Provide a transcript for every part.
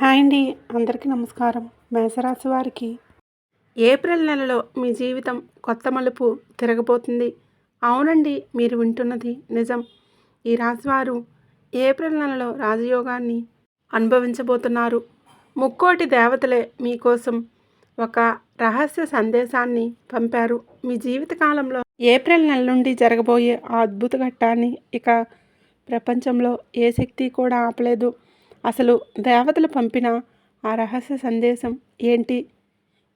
Hi అండి. అందరికీ నమస్కారం. మేషరాశి వారికి ఏప్రిల్ నెలలో మీ జీవితం కొత్త మలుపు తిరగబోతుంది. అవునండి, మీరు వింటున్నది నిజం. ఈ రాశివారు ఏప్రిల్ నెలలో రాజయోగాన్ని అనుభవించబోతున్నారు. ముక్కోటి దేవతలే మీకోసం ఒక రహస్య సందేశాన్ని పంపారు. మీ జీవితకాలంలో ఏప్రిల్ నెల నుండి జరగబోయే ఆ అద్భుత ఘట్టాన్ని ఇక ప్రపంచంలో ఏ శక్తి కూడా ఆపలేదు. అసలు దేవతలు పంపిన ఆ రహస్య సందేశం ఏంటి?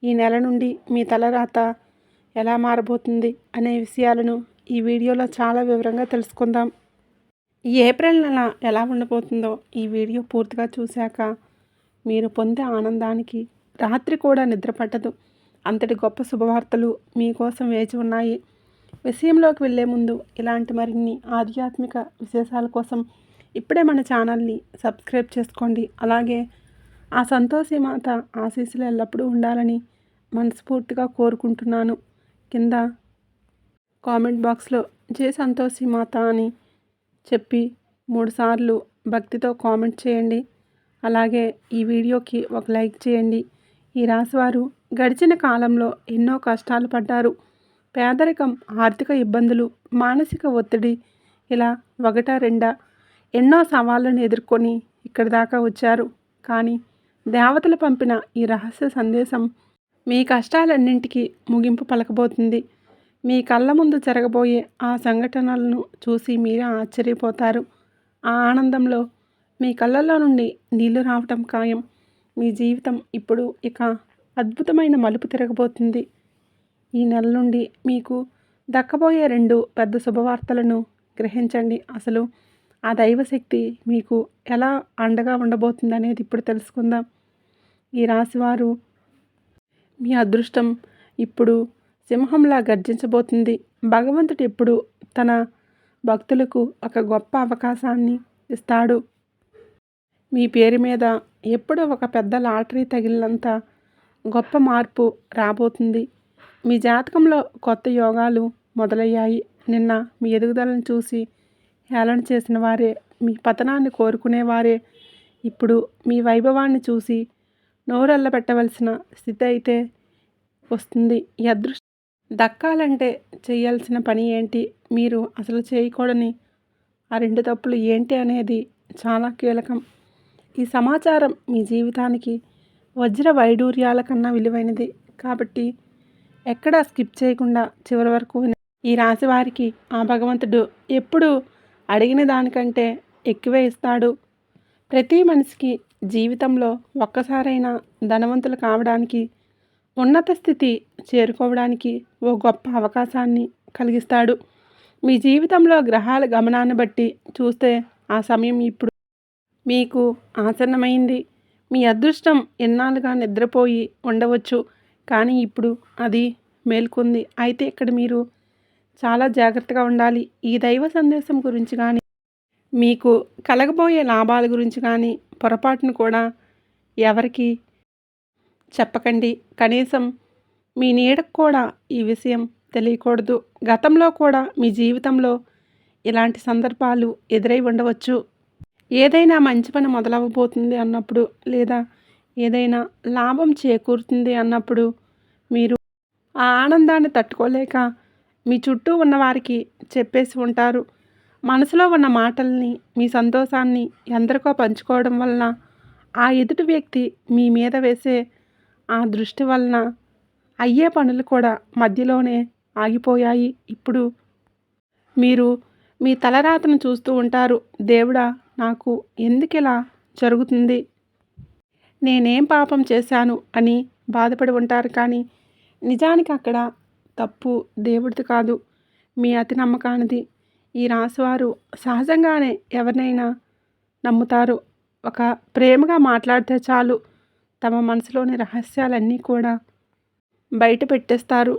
ఈ నెల నుండి మీ తలరాత ఎలా మారబోతుంది అనే విషయాలను ఈ వీడియోలో చాలా వివరంగా తెలుసుకుందాం. ఈ ఏప్రిల్ నెల ఎలా ఉండబోతుందో ఈ వీడియో పూర్తిగా చూశాక మీరు పొందే ఆనందానికి రాత్రి కూడా నిద్ర పట్టదు. అంతటి గొప్ప శుభవార్తలు మీకోసం వేచి ఉన్నాయి. విషయంలోకి వెళ్ళే ముందు ఇలాంటి మరిన్ని ఆధ్యాత్మిక విశేషాల కోసం ఇప్పుడే మన ఛానల్ని సబ్స్క్రైబ్ చేసుకోండి. అలాగే ఆ సంతోషి మాత ఆశీస్సులు ఎల్లప్పుడూ ఉండాలని మనస్ఫూర్తిగా కోరుకుంటున్నాను. కింద కామెంట్ బాక్స్లో జై సంతోషి మాత అని చెప్పి 3 సార్లు భక్తితో కామెంట్ చేయండి. అలాగే ఈ వీడియోకి ఒక లైక్ చేయండి. ఈ రాశివారు గడిచిన కాలంలో ఎన్నో కష్టాలు పడ్డారు. పేదరికం, ఆర్థిక ఇబ్బందులు, మానసిక ఒత్తిడి, ఇలా ఒకటా రెండా ఎన్నో సవాళ్ళను ఎదుర్కొని ఇక్కడి దాకా వచ్చారు. కానీ దేవతలు పంపిన ఈ రహస్య సందేశం మీ కష్టాలన్నింటికీ ముగింపు పలకబోతుంది. మీ కళ్ళ ముందు జరగబోయే ఆ సంఘటనలను చూసి మీరే ఆశ్చర్యపోతారు. ఆ ఆనందంలో మీ కళ్ళల్లో నుండి నీళ్లు రావటం ఖాయం. మీ జీవితం ఇప్పుడు ఇక అద్భుతమైన మలుపు తిరగబోతుంది. ఈ నెల నుండి మీకు దక్కబోయే 2 పెద్ద శుభవార్తలను గ్రహించండి. అసలు ఆ దైవశక్తి మీకు ఎలా అండగా ఉండబోతుంది అనేది ఇప్పుడు తెలుసుకుందాం. ఈ రాశివారు మీ అదృష్టం ఇప్పుడు సింహంలా గర్జించబోతుంది. భగవంతుడు ఎప్పుడు తన భక్తులకు ఒక గొప్ప అవకాశాన్ని ఇస్తాడు. మీ పేరు మీద ఎప్పుడో ఒక పెద్ద లాటరీ తగిలినంత గొప్ప మార్పు రాబోతుంది. మీ జాతకంలో కొత్త యోగాలు మొదలయ్యాయి. నిన్న మీ ఎదుగుదలను చూసి హేళన చేసిన వారే, మీ పతనాన్ని కోరుకునేవారే ఇప్పుడు మీ వైభవాన్ని చూసి నోరెళ్ళ పెట్టవలసిన స్థితి అయితే వస్తుంది. ఈ అదృష్టం దక్కాలంటే చేయాల్సిన పని ఏంటి, మీరు అసలు చేయకూడని ఆ 2 తప్పులు ఏంటి అనేది చాలా కీలకం. ఈ సమాచారం మీ జీవితానికి వజ్ర వైడూర్యాల కన్నా విలువైనది. కాబట్టి ఎక్కడా స్కిప్ చేయకుండా చివరి వరకు ఈ రాశి వారికి ఆ భగవంతుడు ఎప్పుడు అడిగిన దానికంటే ఎక్కువే ఇస్తాడు. ప్రతి మనిషికి జీవితంలో ఒక్కసారైనా ధనవంతులు కావడానికి, ఉన్నత స్థితి చేరుకోవడానికి ఓ గొప్ప అవకాశాన్ని కలిగిస్తాడు. మీ జీవితంలో గ్రహాల గమనాన్ని బట్టి చూస్తే ఆ సమయం ఇప్పుడు మీకు ఆసన్నమైంది. మీ అదృష్టం ఎన్నాళ్ళుగా నిద్రపోయి ఉండవచ్చు, కానీ ఇప్పుడు అది మేల్కొంది. అయితే ఇక్కడ మీరు చాలా జాగ్రత్తగా ఉండాలి. ఈ దైవ సందేశం గురించి కానీ, మీకు కలగబోయే లాభాల గురించి కానీ పొరపాటును కూడా ఎవరికి చెప్పకండి. కనీసం మీ నీడకు కూడా ఈ విషయం తెలియకూడదు. గతంలో కూడా మీ జీవితంలో ఇలాంటి సందర్భాలు ఎదురై ఉండవచ్చు. ఏదైనా మంచి పని మొదలవబోతుంది అన్నప్పుడు, లేదా ఏదైనా లాభం చేకూరుతుంది అన్నప్పుడు మీరు ఆ ఆనందాన్ని తట్టుకోలేక మీ చుట్టూ ఉన్నవారికి చెప్పేసి ఉంటారు. మనసులో ఉన్న మాటల్ని, మీ సంతోషాన్ని ఎందరికో పంచుకోవడం వలన ఆ ఎదుటి వ్యక్తి మీ మీద వేసే ఆ దృష్టి వలన అయ్యే పనులు కూడా మధ్యలోనే ఆగిపోయాయి. ఇప్పుడు మీరు మీ తలరాతను చూస్తూ ఉంటారు. దేవుడా, నాకు ఎందుకిలా జరుగుతుంది, నేనేం పాపం చేశాను అని బాధపడి ఉంటారు. కానీ నిజానికి అక్కడ తప్పు దేవుడిది కాదు, మీ అతి నమ్మకానిది. ఈ రాశివారు సహజంగానే ఎవరినైనా నమ్ముతారు. ఒక ప్రేమగా మాట్లాడితే చాలు తమ మనసులోని రహస్యాలన్నీ కూడా బయట పెట్టేస్తారు.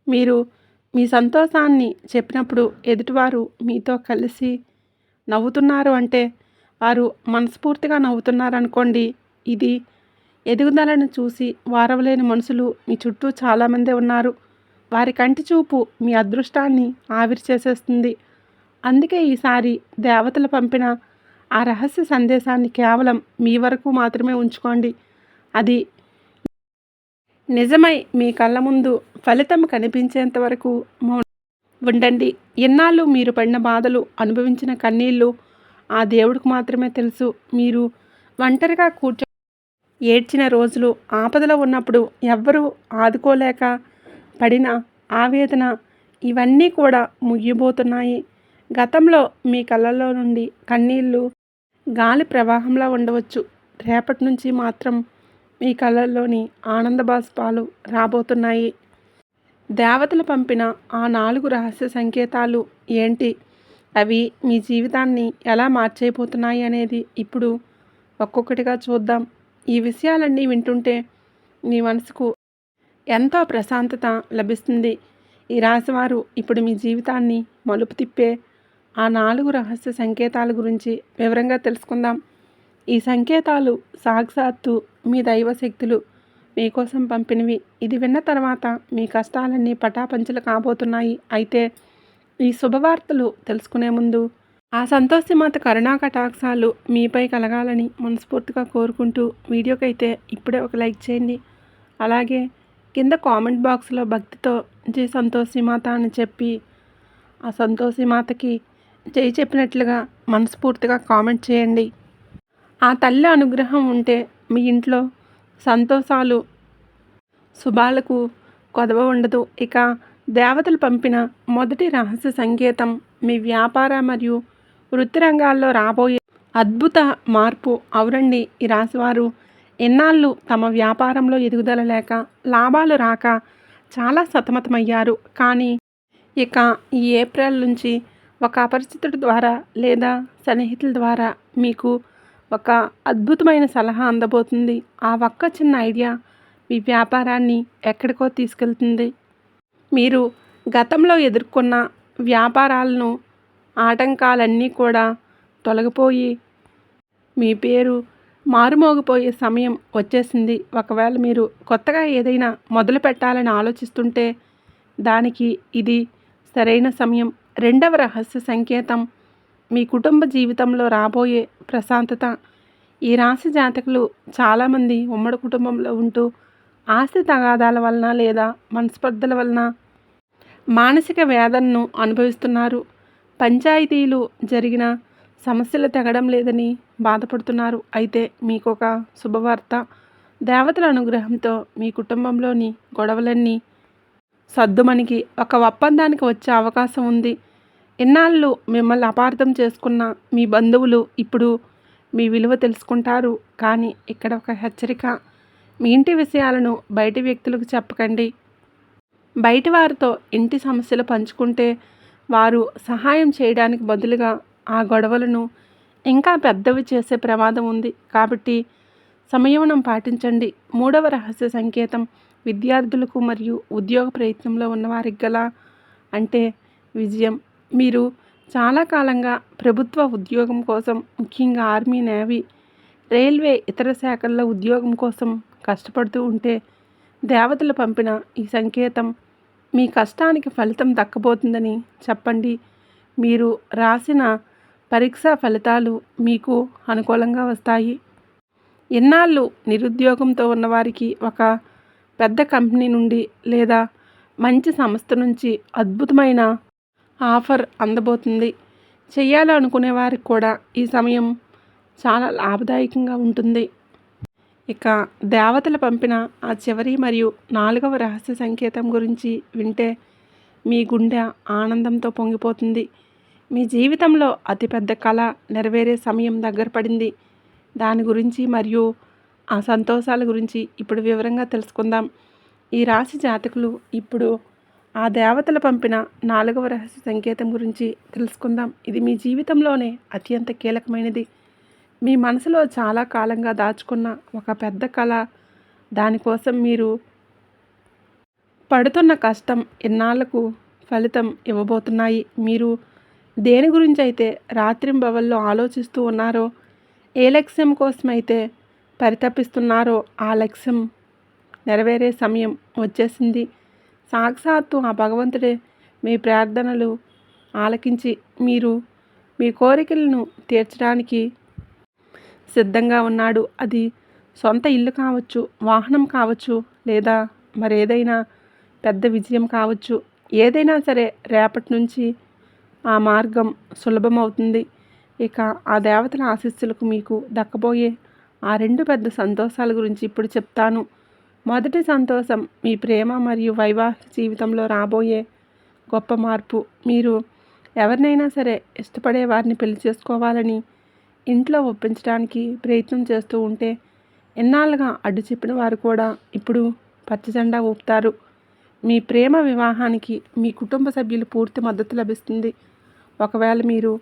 మీరు మీ సంతోషాన్ని చెప్పినప్పుడు ఎదుటివారు మీతో కలిసి నవ్వుతున్నారు అంటే వారు మనస్ఫూర్తిగా నవ్వుతున్నారనుకోండి. ఇది ఎదుగుదలను చూసి వారవలేని మనుషులు మీ చుట్టూ చాలామందే ఉన్నారు. వారి కంటి చూపు మీ అదృష్టాన్ని ఆవిరి చేసేస్తుంది. అందుకే ఈసారి దేవతలు పంపిన ఆ రహస్య సందేశాన్ని కేవలం మీ వరకు మాత్రమే ఉంచుకోండి. అది నిజమై మీ కళ్ళ ముందు ఫలితం కనిపించేంత వరకు ఉండండి. ఎన్నాళ్ళు మీరు పడిన బాధలు, అనుభవించిన కన్నీళ్ళు ఆ దేవుడికి మాత్రమే తెలుసు. మీరు ఒంటరిగా ఏడ్చిన రోజులు, ఆపదలో ఉన్నప్పుడు ఎవ్వరూ ఆదుకోలేక పడిన ఆవేదన, ఇవన్నీ కూడా ముగియబోతున్నాయి. గతంలో మీ కళ్ళల్లో నుండి కన్నీళ్ళు గాలి ప్రవాహంలా ఉండవచ్చు. రేపటి నుంచి మాత్రం మీ కళ్ళల్లోని ఆనంద బాష్పాలు రాబోతున్నాయి. దేవతలు పంపిన ఆ 4 రహస్య సంకేతాలు ఏంటి? అవి మీ జీవితాన్ని ఎలా మార్చేయబోతున్నాయి అనేది ఇప్పుడు ఒక్కొక్కటిగా చూద్దాం. ఈ విషయాలన్నీ వింటుంటే మీ మనసుకు ఎంతో ప్రశాంతత లభిస్తుంది. ఈ రాశివారు ఇప్పుడు మీ జీవితాన్ని మలుపు తిప్పే ఆ 4 రహస్య సంకేతాల గురించి వివరంగా తెలుసుకుందాం. ఈ సంకేతాలు సాక్షాత్తు మీ దైవశక్తులు మీకోసం పంపినవి. ఇది విన్న తర్వాత మీ కష్టాలన్నీ పటాపంచలు కాబోతున్నాయి. అయితే ఈ శుభవార్తలు తెలుసుకునే ముందు ఆ సంతోషిమాత కరుణా కటాక్షాలు మీపై కలగాలని మనస్ఫూర్తిగా కోరుకుంటూ వీడియోకైతే ఇప్పుడే ఒక లైక్ చేయండి. అలాగే కింద కామెంట్ బాక్స్లో భక్తితో జై సంతోషిమాత అని చెప్పి ఆ సంతోషిమాతకి జై చెప్పినట్లుగా మనస్ఫూర్తిగా కామెంట్ చేయండి. ఆ తల్లి అనుగ్రహం ఉంటే మీ ఇంట్లో సంతోషాలు, శుభాలకు కొదవ ఉండదు. ఇక దేవతలు పంపిన మొదటి రహస్య సంకేతం మీ వ్యాపార మరియు వృత్తి రంగాల్లో రాబోయే అద్భుత మార్పు. అవునండి, ఈ రాశివారు ఎన్నాళ్ళు తమ వ్యాపారంలో ఎదుగుదల లేక, లాభాలు రాక చాలా సతమతమయ్యారు. కానీ ఇక ఈ ఏప్రిల్ నుంచి ఒక అపరిచితుడి ద్వారా లేదా సన్నిహితుల ద్వారా మీకు ఒక అద్భుతమైన సలహా అందబోతుంది. ఆ ఒక్క చిన్న ఐడియా మీ వ్యాపారాన్ని ఎక్కడికో తీసుకెళ్తుంది. మీరు గతంలో ఎదుర్కొన్న వ్యాపారాలను ఆటంకాలన్నీ కూడా తొలగిపోయి మీ పేరు మారుమోగిపోయే సమయం వచ్చేసింది. ఒకవేళ మీరు కొత్తగా ఏదైనా మొదలు పెట్టాలని ఆలోచిస్తుంటే దానికి ఇది సరైన సమయం. రెండవ రహస్య సంకేతం మీ కుటుంబ జీవితంలో రాబోయే ప్రశాంతత. ఈ రాశి జాతకులు చాలామంది ఉమ్మడి కుటుంబంలో ఉంటూ ఆస్తి తగాదాల వలన లేదా మనస్పర్ధల వలన మానసిక వేదనను అనుభవిస్తున్నారు. పంచాయతీలు జరిగిన సమస్యలు తెగడం లేదని బాధపడుతున్నారు. అయితే మీకు ఒక శుభవార్త. దేవతల అనుగ్రహంతో మీ కుటుంబంలోని గొడవలన్నీ సద్దుమణిగి ఒక ఒప్పందానికి వచ్చే అవకాశం ఉంది. ఇన్నాళ్ళు మిమ్మల్ని అపార్థం చేసుకున్న మీ బంధువులు ఇప్పుడు మీ విలువ తెలుసుకుంటారు. కానీ ఇక్కడ ఒక హెచ్చరిక. మీ ఇంటి విషయాలను బయటి వ్యక్తులకు చెప్పకండి. బయటి వారితో ఇంటి సమస్యలు పంచుకుంటే వారు సహాయం చేయడానికి బదులుగా ఆ గొడవలను ఇంకా పెద్దవి చేసే ప్రమాదం ఉంది. కాబట్టి సంయమనం పాటించండి. మూడవ రహస్య సంకేతం విద్యార్థులకు మరియు ఉద్యోగ ప్రయత్నంలో ఉన్నవారికి గల అంటే విజయం. మీరు చాలా కాలంగా ప్రభుత్వ ఉద్యోగం కోసం, ముఖ్యంగా ఆర్మీ, నేవీ, రైల్వే, ఇతర శాఖల్లో ఉద్యోగం కోసం కష్టపడుతూ ఉంటే దేవతలు పంపిన ఈ సంకేతం మీ కష్టానికి ఫలితం దక్కబోతుందని చెప్పండి. మీరు రాసిన పరీక్షా ఫలితాలు మీకు అనుకూలంగా వస్తాయి. ఇన్నాళ్ళు నిరుద్యోగంతో ఉన్నవారికి ఒక పెద్ద కంపెనీ నుండి లేదా మంచి సంస్థ నుంచి అద్భుతమైన ఆఫర్ అందబోతుంది. చేయాలనుకునే వారికి కూడా ఈ సమయం చాలా లాభదాయకంగా ఉంటుంది. ఇక దేవతలు పంపిన ఆ చివరి మరియు 4వ రహస్య సంకేతం గురించి వింటే మీ గుండె ఆనందంతో పొంగిపోతుంది. మీ జీవితంలో అతిపెద్ద కళ నెరవేరే సమయం దగ్గర పడింది. దాని గురించి మరియు ఆ సంతోషాల గురించి ఇప్పుడు వివరంగా తెలుసుకుందాం. ఈ రాశి జాతకులు ఇప్పుడు ఆ దేవతలు పంపిన 4వ రహస్య సంకేతం గురించి తెలుసుకుందాం. ఇది మీ జీవితంలోనే అత్యంత కీలకమైనది. మీ మనసులో చాలా కాలంగా దాచుకున్న ఒక పెద్ద కళ, దానికోసం మీరు పడుతున్న కష్టం ఇన్నాళ్లకు ఫలితం ఇవ్వబోతున్నాయి. మీరు దేని గురించి అయితే రాత్రింబవళ్ళు ఆలోచిస్తూ ఉన్నారో, ఏ లక్ష్యం కోసమైతే పరితపిస్తున్నారో ఆ లక్ష్యం నెరవేరే సమయం వచ్చేసింది. సాక్షాత్తు ఆ భగవంతుడే మీ ప్రార్థనలు ఆలకించి మీరు మీ కోరికలను తీర్చడానికి సిద్ధంగా ఉన్నాడు. అది సొంత ఇల్లు కావచ్చు, వాహనం కావచ్చు, లేదా మరేదైనా పెద్ద విజయం కావచ్చు. ఏదైనా సరే రేపటి నుంచి ఆ మార్గం సులభమవుతుంది. ఇక ఆ దేవతల ఆశీస్సులకు మీకు దక్కబోయే ఆ 2 పెద్ద సంతోషాల గురించి ఇప్పుడు చెప్తాను. మొదటి సంతోషం మీ ప్రేమ మరియు వైవాహిక జీవితంలో రాబోయే గొప్ప మార్పు. మీరు ఎవరినైనా సరే ఇష్టపడే వారిని పెళ్లి చేసుకోవాలని ఇంట్లో ఒప్పించడానికి ప్రయత్నం చేస్తూ ఉంటే ఎన్నాళ్ళుగా అడ్డు చెప్పిన వారు కూడా ఇప్పుడు పచ్చజెండా ఊపుతారు. మీ ప్రేమ వివాహానికి మీ కుటుంబ సభ్యులు పూర్తి మద్దతు లభిస్తుంది. ఒకవేళ మీరు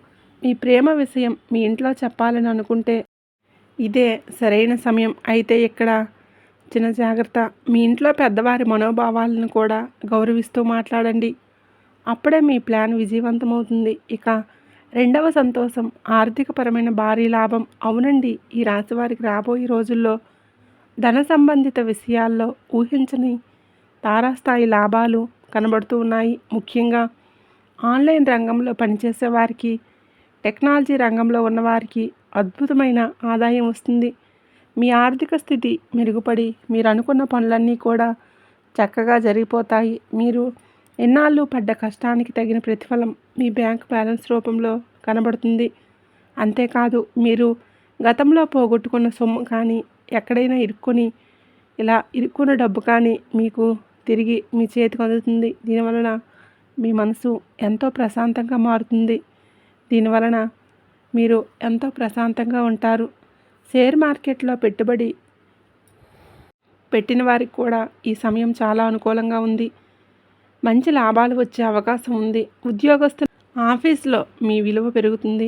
మీ ప్రేమ విషయం మీ ఇంట్లో చెప్పాలని అనుకుంటే ఇదే సరైన సమయం. అయితే ఇక్కడ చిన్న జాగ్రత్త, మీ ఇంట్లో పెద్దవారి మనోభావాలను కూడా గౌరవిస్తూ మాట్లాడండి. అప్పుడే మీ ప్లాన్ విజయవంతమవుతుంది. ఇక రెండవ సంతోషం ఆర్థికపరమైన భారీ లాభం. అవునండి, ఈ రాశి వారికి రాబోయే రోజుల్లో ధన సంబంధిత విషయాల్లో ఊహించని తారాస్థాయి లాభాలు కనబడుతూ ఉన్నాయి. ముఖ్యంగా ఆన్లైన్ రంగంలో పనిచేసే వారికి, టెక్నాలజీ రంగంలో ఉన్నవారికి అద్భుతమైన ఆదాయం వస్తుంది. మీ ఆర్థిక స్థితి మెరుగుపడి మీరు అనుకున్న పనులన్నీ కూడా చక్కగా జరిగిపోతాయి. మీరు ఎన్నాళ్ళు పడ్డ కష్టానికి తగిన ప్రతిఫలం మీ బ్యాంక్ బ్యాలెన్స్ రూపంలో కనబడుతుంది. అంతేకాదు, మీరు గతంలో పోగొట్టుకున్న సొమ్ము కానీ, ఎక్కడైనా ఇరుక్కున్న డబ్బు కానీ మీకు తిరిగి మీ చేతికి అందుతుంది. దీనివలన మీ మనసు ఎంతో ప్రశాంతంగా మారుతుంది. దీనివలన మీరు ఎంతో ప్రశాంతంగా ఉంటారు. షేర్ మార్కెట్లో పెట్టుబడి పెట్టిన వారికి కూడా ఈ సమయం చాలా అనుకూలంగా ఉంది. మంచి లాభాలు వచ్చే అవకాశం ఉంది. ఉద్యోగస్తులు ఆఫీస్లో మీ విలువ పెరుగుతుంది.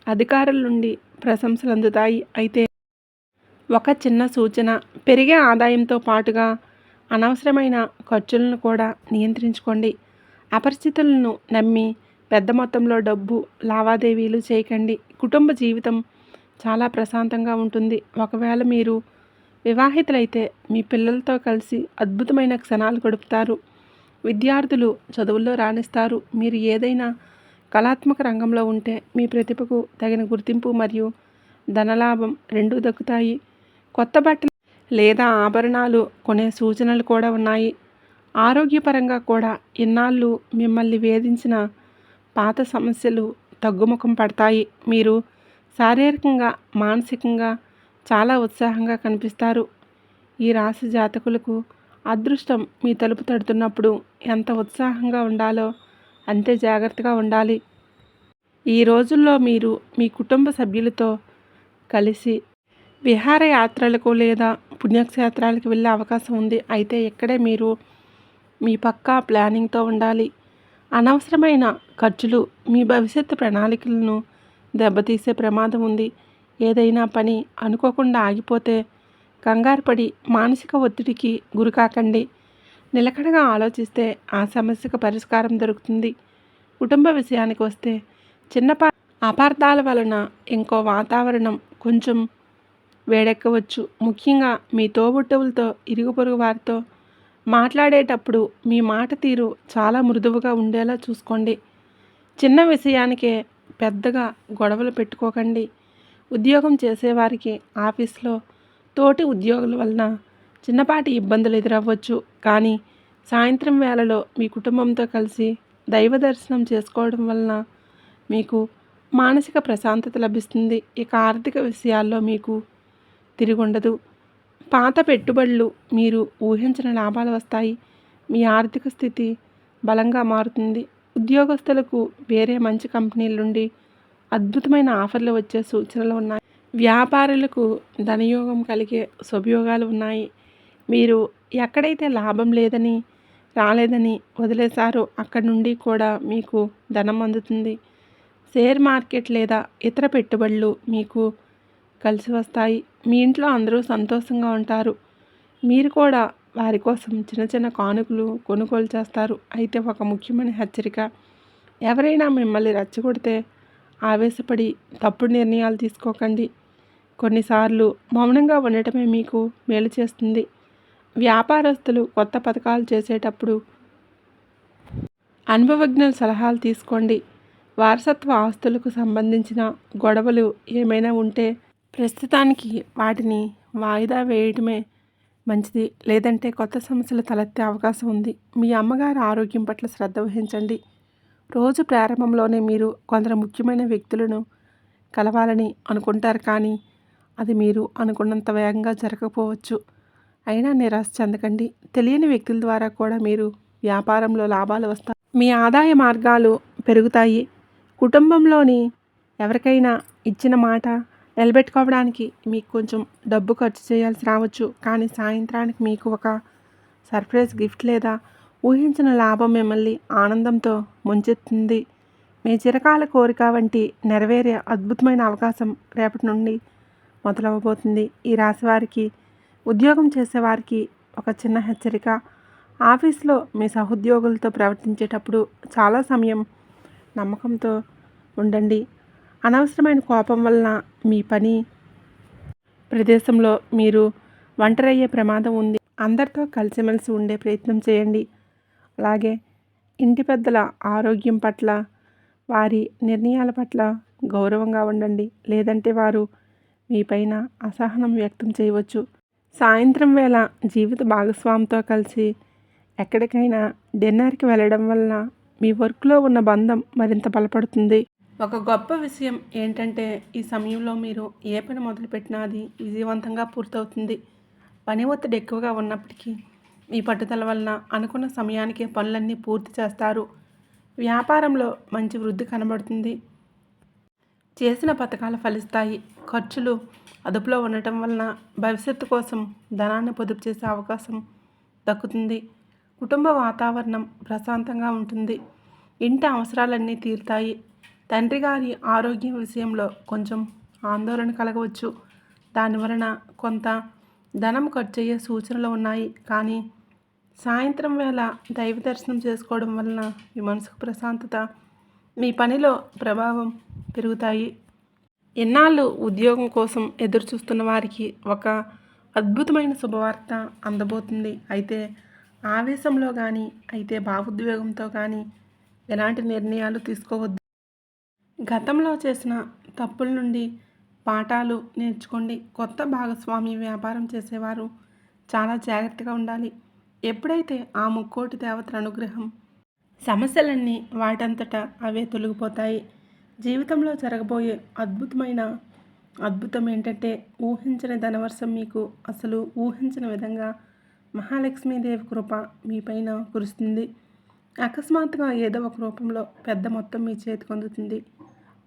అధికారుల నుండి ప్రశంసలు అందుతాయి. అయితే ఒక చిన్న సూచన, పెరిగే ఆదాయంతో పాటుగా అనవసరమైన ఖర్చులను కూడా నియంత్రించుకోండి. అపరిచితులను నమ్మి పెద్ద మొత్తంలో డబ్బు లావాదేవీలు చేయకండి. కుటుంబ జీవితం చాలా ప్రశాంతంగా ఉంటుంది. ఒకవేళ మీరు వివాహితులైతే మీ పిల్లలతో కలిసి అద్భుతమైన క్షణాలు గడుపుతారు. విద్యార్థులు చదువుల్లో రాణిస్తారు. మీరు ఏదైనా కళాత్మక రంగంలో ఉంటే మీ ప్రతిభకు తగిన గుర్తింపు మరియు ధనలాభం రెండూ దక్కుతాయి. కొత్త బట్టలు లేదా ఆభరణాలు కొనే సూచనలు కూడా ఉన్నాయి. ఆరోగ్యపరంగా కూడా ఇన్నాళ్ళు మిమ్మల్ని వేధించిన పాత సమస్యలు తగ్గుముఖం పడతాయి. మీరు శారీరకంగా, మానసికంగా చాలా ఉత్సాహంగా కనిపిస్తారు. ఈ రాశి జాతకులకు అదృష్టం మీ తలుపు తడుతున్నప్పుడు ఎంత ఉత్సాహంగా ఉండాలో అంతే జాగ్రత్తగా ఉండాలి. ఈ రోజుల్లో మీరు మీ కుటుంబ సభ్యులతో కలిసి విహారయాత్రలకు లేదా పుణ్యక్షేత్రాలకు వెళ్ళే అవకాశం ఉంది. అయితే ఇక్కడే మీరు మీ పక్కా ప్లానింగ్తో ఉండాలి. అనవసరమైన ఖర్చులు మీ భవిష్యత్తు ప్రణాళికలను దెబ్బతీసే ప్రమాదం ఉంది. ఏదైనా పని అనుకోకుండా ఆగిపోతే కంగారుపడి మానసిక ఒత్తిడికి గురికాకండి. నిలకడగా ఆలోచిస్తే ఆ సమస్యకు పరిష్కారం దొరుకుతుంది. కుటుంబ విషయానికి వస్తే చిన్నపాటి అపార్థాల వలన ఇంకో వాతావరణం కొంచెం వేడెక్కవచ్చు. ముఖ్యంగా మీ తోబుట్టువులతో, ఇరుగు పొరుగు వారితో మాట్లాడేటప్పుడు మీ మాట తీరు చాలా మృదువుగా ఉండేలా చూసుకోండి. చిన్న విషయానికే పెద్దగా గొడవలు పెట్టుకోకండి. ఉద్యోగం చేసేవారికి ఆఫీస్లో తోటి ఉద్యోగుల వలన చిన్నపాటి ఇబ్బందులు ఎదురవ్వచ్చు. కానీ సాయంత్రం వేళలో మీ కుటుంబంతో కలిసి దైవ దర్శనం చేసుకోవడం వలన మీకు మానసిక ప్రశాంతత లభిస్తుంది. ఇక ఆర్థిక విషయాల్లో మీకు తిరుగుండదు. పాత పెట్టుబడులు మీరు ఊహించిన లాభాలు వస్తాయి. మీ ఆర్థిక స్థితి బలంగా మారుతుంది. ఉద్యోగస్తులకు వేరే మంచి కంపెనీల నుండి అద్భుతమైన ఆఫర్లు వచ్చే సూచనలు ఉన్నాయి. వ్యాపారులకు ధనయోగం కలిగే శుభయోగాలు ఉన్నాయి. మీరు ఎక్కడైతే లాభం రాలేదని వదిలేశారో అక్కడి నుండి కూడా మీకు ధనం అందుతుంది. షేర్ మార్కెట్ లేదా ఇతర పెట్టుబడులు మీకు కలిసి వస్తాయి. మీ ఇంట్లో అందరూ సంతోషంగా ఉంటారు. మీరు కూడా వారి కోసం చిన్న చిన్న కానుకలు కొనుగోలు చేస్తారు. అయితే ఒక ముఖ్యమైన హెచ్చరిక, ఎవరైనా మిమ్మల్ని రెచ్చగొడితే ఆవేశపడి తప్పుడు నిర్ణయాలు తీసుకోకండి. కొన్నిసార్లు మౌనంగా ఉండటమే మీకు మేలు చేస్తుంది. వ్యాపారస్తులు కొత్త పథకాలు చేసేటప్పుడు అనుభవజ్ఞుల సలహాలు తీసుకోండి. వారసత్వ ఆస్తులకు సంబంధించిన గొడవలు ఏమైనా ఉంటే ప్రస్తుతానికి వాటిని వాయిదా వేయడమే మంచిది. లేదంటే కొత్త సమస్యలు తలెత్తే అవకాశం ఉంది. మీ అమ్మగారి ఆరోగ్యం పట్ల శ్రద్ధ వహించండి. రోజు ప్రారంభంలోనే మీరు కొందరు ముఖ్యమైన వ్యక్తులను కలవాలని అనుకుంటారు, కానీ అది మీరు అనుకున్నంత వేగంగా జరగకపోవచ్చు. అయినా నిరాశ చెందకండి. తెలియని వ్యక్తుల ద్వారా కూడా మీరు వ్యాపారంలో లాభాలు వస్తాయి. మీ ఆదాయ మార్గాలు పెరుగుతాయి. కుటుంబంలోని ఎవరికైనా ఇచ్చిన మాట నిలబెట్టుకోవడానికి మీకు కొంచెం డబ్బు ఖర్చు చేయాల్సి రావచ్చు, కానీ సాయంత్రానికి మీకు ఒక సర్ప్రైజ్ గిఫ్ట్ లేదా ఊహించిన లాభం మిమ్మల్ని ఆనందంతో ముంచెత్తుంది. మీ చిరకాల కోరిక వంటి నెరవేరే అద్భుతమైన అవకాశం రేపటి నుండి మొదలవబోతుంది. ఈ రాశి వారికి, ఉద్యోగం చేసేవారికి ఒక చిన్న హెచ్చరిక. ఆఫీస్లో మీ సహోద్యోగులతో ప్రవర్తించేటప్పుడు చాలా సమయం నమ్మకంతో ఉండండి. అనవసరమైన కోపం వలన మీ పని ప్రదేశంలో మీరు ఒంటరయ్యే ప్రమాదం ఉంది. అందరితో కలిసిమెలిసి ఉండే ప్రయత్నం చేయండి. అలాగే ఇంటి పెద్దల ఆరోగ్యం పట్ల, వారి నిర్ణయాల పట్ల గౌరవంగా ఉండండి. లేదంటే వారు మీ పైన అసహనం వ్యక్తం చేయవచ్చు. సాయంత్రం వేళ జీవిత భాగస్వామితో కలిసి ఎక్కడికైనా డిన్నర్కి వెళ్ళడం వలన మీ వర్క్లో ఉన్న బంధం మరింత బలపడుతుంది. ఒక గొప్ప విషయం ఏంటంటే ఈ సమయంలో మీరు ఏ పని మొదలుపెట్టినా అది విజయవంతంగా పూర్తవుతుంది. పని ఒత్తిడి ఎక్కువగా ఉన్నప్పటికీ మీ పట్టుదల వలన అనుకున్న సమయానికి పనులన్నీ పూర్తి చేస్తారు. వ్యాపారంలో మంచి వృద్ధి కనబడుతుంది. చేసిన పథకాలు ఫలిస్తాయి. ఖర్చులు అదుపులో ఉండటం వలన భవిష్యత్తు కోసం ధనాన్ని పొదుపు చేసే అవకాశం దక్కుతుంది. కుటుంబ వాతావరణం ప్రశాంతంగా ఉంటుంది. ఇంటి అవసరాలన్నీ తీరుతాయి. తండ్రి గారి ఆరోగ్యం విషయంలో కొంచెం ఆందోళన కలగవచ్చు. దానివలన కొంత ధనం ఖర్చు అయ్యే సూచనలు ఉన్నాయి, కానీ సాయంత్రం వేళ దైవ దర్శనం చేసుకోవడం వలన మీ మనసుకు ప్రశాంతత, మీ పనిలో ప్రభావం పెరుగుతాయి. ఎన్నాళ్ళు ఉద్యోగం కోసం ఎదురు చూస్తున్న వారికి ఒక అద్భుతమైన శుభవార్త అందబోతుంది. అయితే ఆవేశంలో కానీ, భావోద్వేగంతో కానీ ఎలాంటి నిర్ణయాలు తీసుకోవద్దు. గతంలో చేసిన తప్పుల నుండి పాఠాలు నేర్చుకోండి. కొత్త భాగస్వామి వ్యాపారం చేసేవారు చాలా జాగ్రత్తగా ఉండాలి. ఎప్పుడైతే ఆ ముక్కోటి దేవతల అనుగ్రహం, సమస్యలన్నీ వాటంతటా అవే తొలగిపోతాయి. జీవితంలో జరగబోయే అద్భుతం ఏంటంటే ఊహించని ధనవర్షం మీకు అసలు ఊహించని విధంగా మహాలక్ష్మీదేవి కృప మీ పైన కురుస్తుంది. అకస్మాత్తుగా ఏదో ఒక రూపంలో పెద్ద మొత్తం మీ చేతికి అందుతుంది.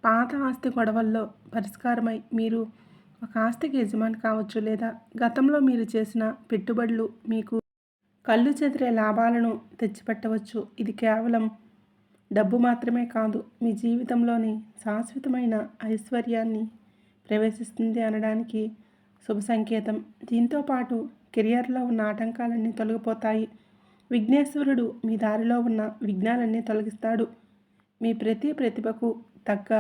పాత ఆస్తి గొడవల్లో పరిష్కారమై మీరు ఒక ఆస్తికి యజమాని కావచ్చు, లేదా గతంలో మీరు చేసిన పెట్టుబడులు మీకు కళ్ళు చెదిరే లాభాలను తెచ్చిపెట్టవచ్చు. ఇది కేవలం డబ్బు మాత్రమే కాదు, మీ జీవితంలోని శాశ్వతమైన ఐశ్వర్యాన్ని ప్రవేశిస్తుంది అనడానికి శుభ సంకేతం. దీంతో పాటు కెరియర్లో ఉన్న ఆటంకాలన్నీ తొలగిపోతాయి. విఘ్నేశ్వరుడు మీ దారిలో ఉన్న విఘ్నాలన్నీ తొలగిస్తాడు. మీ ప్రతిభకు తగ్గ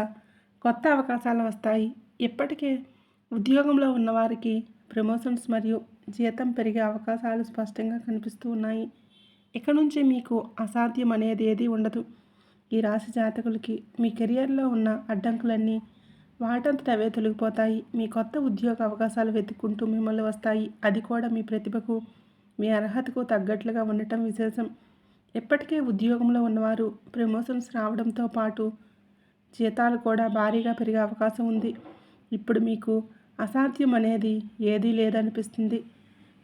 కొత్త అవకాశాలు వస్తాయి. ఇప్పటికే ఉద్యోగంలో ఉన్నవారికి ప్రమోషన్స్ మరియు జీతం పెరిగే అవకాశాలు స్పష్టంగా కనిపిస్తూ ఉన్నాయి. ఇక నుంచి మీకు అసాధ్యం అనేది ఏదీ ఉండదు. ఈ రాశి జాతకులకి మీ కెరియర్లో ఉన్న అడ్డంకులన్నీ వాటంతట అవే తొలగిపోతాయి. మీ కొత్త ఉద్యోగ అవకాశాలు వెతుక్కుంటూ మిమ్మల్ని వస్తాయి. అది కూడా మీ ప్రతిభకు, మీ అర్హతకు తగ్గట్లుగా ఉండటం విశేషం. ఇప్పటికే ఉద్యోగంలో ఉన్నవారు ప్రమోషన్స్ రావడంతో పాటు జీతాలు కూడా భారీగా పెరిగే అవకాశం ఉంది. ఇప్పుడు మీకు అసాధ్యం అనేది ఏదీ లేదనిపిస్తుంది.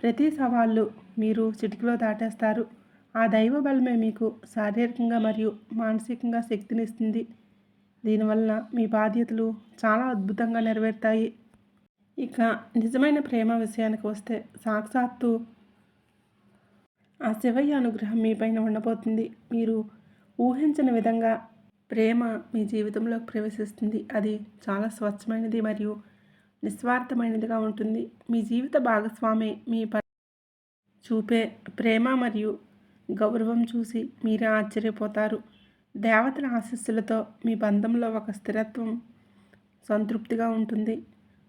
ప్రతి సవాళ్ళు మీరు చిటికలో దాటేస్తారు. ఆ దైవ బలమే మీకు శారీరకంగా మరియు మానసికంగా శక్తినిస్తుంది. దీనివల్ల మీ బాధ్యతలు చాలా అద్భుతంగా నెరవేరుతాయి. ఇక నిజమైన ప్రేమ విషయానికి వస్తే సాక్షాత్తు ఆ శివయ్య అనుగ్రహం మీ పైన ఉండబోతుంది. మీరు ఊహించిన విధంగా ప్రేమ మీ జీవితంలోకి ప్రవేశిస్తుంది. అది చాలా స్వచ్ఛమైనది మరియు నిస్వార్థమైనదిగా ఉంటుంది. మీ జీవిత భాగస్వామి మీ చూపే ప్రేమ మరియు గౌరవం చూసి మీరే ఆశ్చర్యపోతారు. దేవతల ఆశీస్సులతో మీ బంధంలో ఒక స్థిరత్వం, సంతృప్తిగా ఉంటుంది.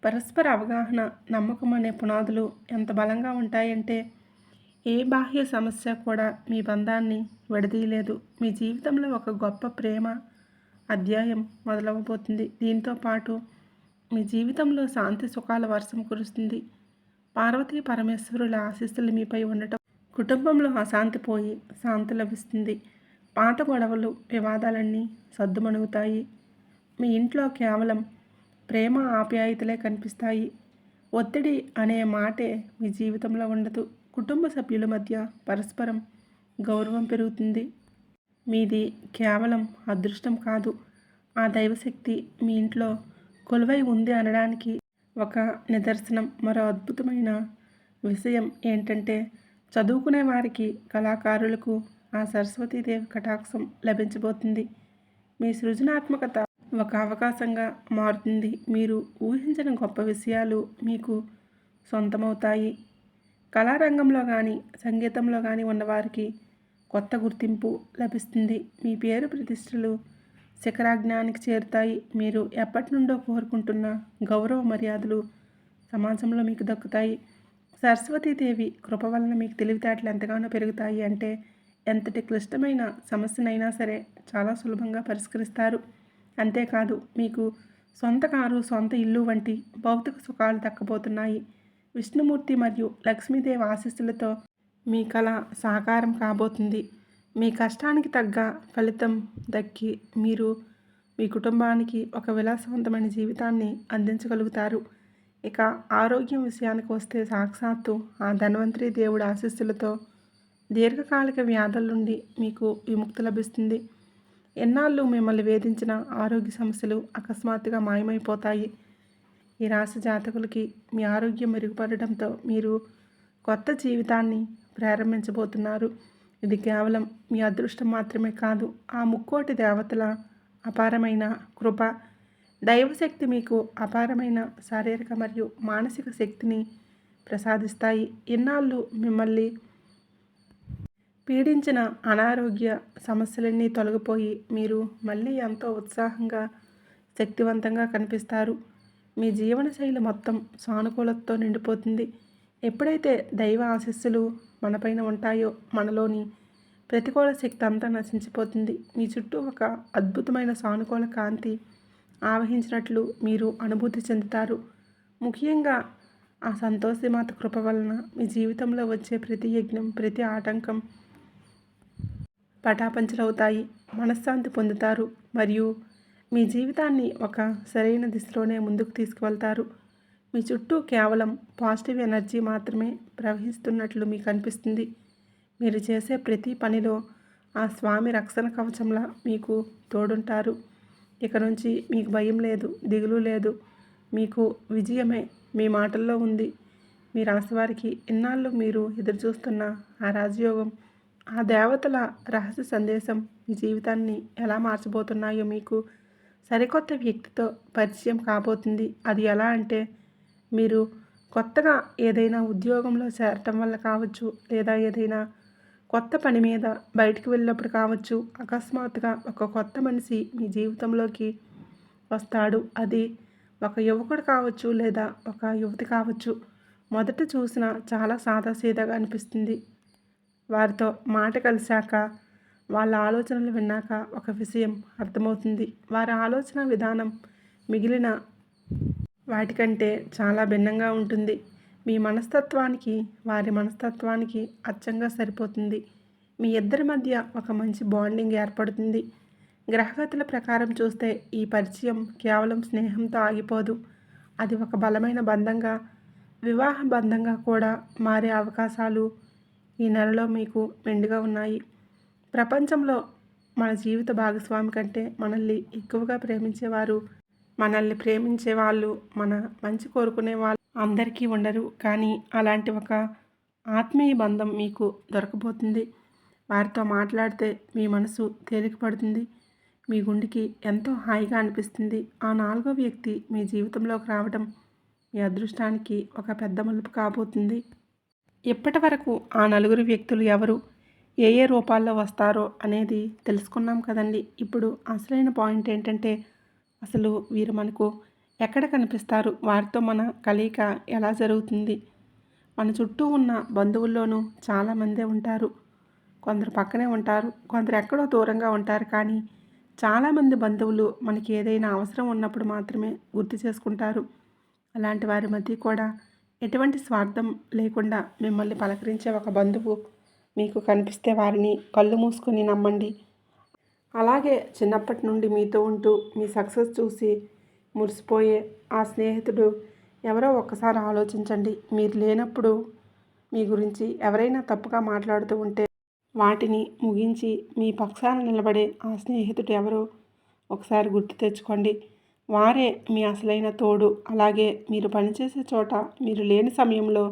పరస్పర అవగాహన, నమ్మకం అనే పునాదులు ఎంత బలంగా ఉంటాయంటే ఏ బాహ్య సమస్య కూడా మీ బంధాన్ని విడదీయలేదు. మీ జీవితంలో ఒక గొప్ప ప్రేమ అధ్యాయం మొదలవబోతుంది. దీంతో పాటు మీ జీవితంలో శాంతి సుఖాల వర్షం కురుస్తుంది. పార్వతీ పరమేశ్వరుల ఆశీస్సులు మీపై ఉండటం కుటుంబంలో అశాంతి పోయి శాంతి లభిస్తుంది. పాత గొడవలు వివాదాలన్నీ సద్దుమణుగుతాయి. మీ ఇంట్లో కేవలం ప్రేమ ఆప్యాయతలే కనిపిస్తాయి. ఒత్తిడి అనే మాటే మీ జీవితంలో ఉండదు. కుటుంబ సభ్యుల మధ్య పరస్పరం గౌరవం పెరుగుతుంది. మీది కేవలం అదృష్టం కాదు, ఆ దైవశక్తి మీ ఇంట్లో కొలువై ఉంది అనడానికి ఒక నిదర్శనం. మరో అద్భుతమైన విషయం ఏంటంటే చదువుకునే వారికి, కళాకారులకు ఆ సరస్వతీదేవి కటాక్షం లభించబోతుంది. మీ సృజనాత్మకత ఒక అవకాశంగా మారుతుంది. మీరు ఊహించిన గొప్ప విషయాలు మీకు సొంతమవుతాయి. కళారంగంలో కానీ, సంగీతంలో కానీ ఉన్నవారికి కొత్త గుర్తింపు లభిస్తుంది. మీ పేరు ప్రతిష్టలు శిఖరాజ్ఞానికి చేరుతాయి. మీరు ఎప్పటి నుండో కోరుకుంటున్న గౌరవ మర్యాదలు సమాజంలో మీకు దక్కుతాయి. సరస్వతీదేవి కృప వలన మీకు తెలివితేటలు ఎంతగానో పెరుగుతాయి. అంటే ఎంతటి క్లిష్టమైన సమస్యనైనా సరే చాలా సులభంగా పరిష్కరిస్తారు. అంతేకాదు, మీకు సొంత కారు, సొంత ఇల్లు వంటి భౌతిక సుఖాలు దక్కబోతున్నాయి. విష్ణుమూర్తి మరియు లక్ష్మీదేవి ఆశీస్సులతో మీ కళ సాకారం కాబోతుంది. మీ కష్టానికి తగ్గ ఫలితం దక్కి మీరు మీ కుటుంబానికి ఒక విలాసవంతమైన జీవితాన్ని అందించగలుగుతారు. ఇక ఆరోగ్యం విషయానికి వస్తే సాక్షాత్తు ఆ ధన్వంతరి దేవుడి ఆశీస్సులతో దీర్ఘకాలిక వ్యాధుల నుండి మీకు విముక్తి లభిస్తుంది. ఎన్నాళ్ళు మిమ్మల్ని వేధించిన ఆరోగ్య సమస్యలు అకస్మాత్తుగా మాయమైపోతాయి. ఈ రాశి జాతకులకి మీ ఆరోగ్యం మెరుగుపడడంతో మీరు కొత్త జీవితాన్ని ప్రారంభించబోతున్నారు. ఇది కేవలం మీ అదృష్టం మాత్రమే కాదు, ఆ ముక్కోటి దేవతల అపారమైన కృప. దైవశక్తి మీకు అపారమైన శారీరక మరియు మానసిక శక్తిని ప్రసాదిస్తాయి. ఇన్నాళ్ళు మిమ్మల్ని పీడించిన అనారోగ్య సమస్యలన్నీ తొలగిపోయి మీరు మళ్ళీ ఎంతో ఉత్సాహంగా, శక్తివంతంగా కనిపిస్తారు. మీ జీవనశైలి మొత్తం సానుకూలతతో నిండిపోతుంది. ఎప్పుడైతే దైవ ఆశీస్సులు మనపైన ఉంటాయో మనలోని ప్రతికూల శక్తి అంతా నశించిపోతుంది. మీ చుట్టూ ఒక అద్భుతమైన సానుకూల కాంతి ఆవహించినట్లు మీరు అనుభూతి చెందుతారు. ముఖ్యంగా ఆ సంతోషిమాత కృప వలన మీ జీవితంలో వచ్చే ప్రతి యజ్ఞం, ప్రతి ఆటంకం పటాపంచలవుతాయి. మనశ్శాంతి పొందుతారు మరియు మీ జీవితాన్ని ఒక సరైన దిశలోనే ముందుకు తీసుకువెళ్తారు. మీ చుట్టూ కేవలం పాజిటివ్ ఎనర్జీ మాత్రమే ప్రవహిస్తున్నట్లు మీకు అనిపిస్తుంది. మీరు చేసే ప్రతి పనిలో ఆ స్వామి రక్షణ కవచంలా మీకు తోడుంటారు. ఇక నుంచి మీకు భయం లేదు, దిగులు లేదు. మీకు విజయమే మీ మాటల్లో ఉంది. మీ రాశివారికి ఇన్నాళ్ళు మీరు ఎదురుచూస్తున్న ఆ రాజయోగం, ఆ దేవతల రహస్య సందేశం మీ జీవితాన్ని ఎలా మార్చబోతున్నాయో మీకు సరికొత్త వ్యక్తితో పరిచయం కాబోతుంది. అది ఎలా అంటే మీరు కొత్తగా ఏదైనా ఉద్యోగంలో చేరటం వల్ల కావచ్చు, లేదా ఏదైనా కొత్త పని మీద బయటికి వెళ్ళినప్పుడు కావచ్చు. అకస్మాత్తుగా ఒక కొత్త మనిషి మీ జీవితంలోకి వస్తాడు. అది ఒక యువకుడు కావచ్చు, లేదా ఒక యువతి కావచ్చు. మొదట చూసిన చాలా సాదాసీదాగా అనిపిస్తుంది. వారితో మాట కలిశాక, వాళ్ళ ఆలోచనలు విన్నాక ఒక విషయం అర్థమవుతుంది. వారి ఆలోచన విధానం మిగిలిన వాటికంటే చాలా భిన్నంగా ఉంటుంది. మీ మనస్తత్వానికి వారి మనస్తత్వానికి అచ్చంగా సరిపోతుంది. మీ ఇద్దరి మధ్య ఒక మంచి బాండింగ్ ఏర్పడుతుంది. గ్రహగతుల ప్రకారం చూస్తే ఈ పరిచయం కేవలం స్నేహంతో ఆగిపోదు. అది ఒక బలమైన బంధంగా, వివాహ బంధంగా కూడా మారే అవకాశాలు ఈ నెలలో మీకు మెండుగా ఉన్నాయి. ప్రపంచంలో మన జీవిత భాగస్వామి కంటే మనల్ని ఎక్కువగా ప్రేమించేవారు, మనల్ని ప్రేమించే వాళ్ళు, మన మంచి కోరుకునే వాళ్ళు అందరికీ ఉండరు. కానీ అలాంటి ఒక ఆత్మీయ బంధం మీకు దొరకబోతుంది. వారితో మాట్లాడితే మీ మనసు తేలికపడుతుంది. మీ గుండెకి ఎంతో హాయిగా అనిపిస్తుంది. ఆ నాలుగో వ్యక్తి మీ జీవితంలోకి రావడం మీ అదృష్టానికి ఒక పెద్ద మలుపు కాబోతుంది. ఇప్పటి వరకు ఆ నలుగురు వ్యక్తులు ఎవరు, ఏ ఏ రూపాల్లో వస్తారో అనేది తెలుసుకున్నాం కదండి. ఇప్పుడు అసలైన పాయింట్ ఏంటంటే అసలు వీరు మనకు ఎక్కడ కనిపిస్తారు, వారితో మన కలయిక ఎలా జరుగుతుంది. మన చుట్టూ ఉన్న బంధువుల్లోనూ చాలామందే ఉంటారు. కొందరు పక్కనే ఉంటారు, కొందరు ఎక్కడో దూరంగా ఉంటారు. కానీ చాలామంది బంధువులు మనకి ఏదైనా అవసరం ఉన్నప్పుడు మాత్రమే గుర్తు చేసుకుంటారు. అలాంటి వారి మధ్య కూడా ఎటువంటి స్వార్థం లేకుండా మిమ్మల్ని పలకరించే ఒక బంధువు మీకు కనిపిస్తే వారిని కళ్ళు మూసుకొని నమ్మండి. అలాగే చిన్నప్పటి నుండి మీతో ఉంటూ మీ సక్సెస్ చూసి మురిసిపోయే ఆ స్నేహితుడు ఎవరో ఒక్కసారి ఆలోచించండి. మీరు లేనప్పుడు మీ గురించి ఎవరైనా తప్పుగా మాట్లాడుతూ ఉంటే వాటిని ముగించి మీ పక్షాన నిలబడే ఆ స్నేహితుడు ఎవరో ఒకసారి గుర్తు తెచ్చుకోండి. వారే మీ అసలైన తోడు. అలాగే మీరు పనిచేసే చోట మీరు లేని సమయంలో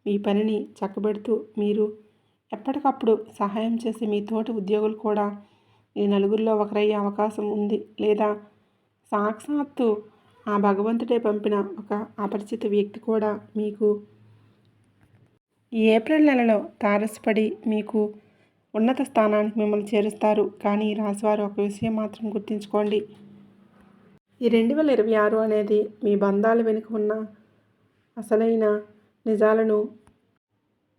మీ పనిని చక్కబెడుతూ మీరు ఎప్పటికప్పుడు సహాయం చేసే మీ తోటి ఉద్యోగులు కూడా ఈ నలుగురిలో ఒకరయ్యే అవకాశం ఉంది. లేదా సాక్షాత్తు ఆ భగవంతుడే పంపిన ఒక అపరిచిత వ్యక్తి కూడా మీకు ఈ ఏప్రిల్ నెలలో తారసపడి మీకు ఉన్నత స్థానానికి మిమ్మల్ని చేరుస్తారు. కానీ ఈ రాశివారు ఒక విషయం మాత్రం గుర్తుంచుకోండి. ఈ 2026 అనేది మీ బంధాల వెనుక ఉన్న అసలైన నిజాలను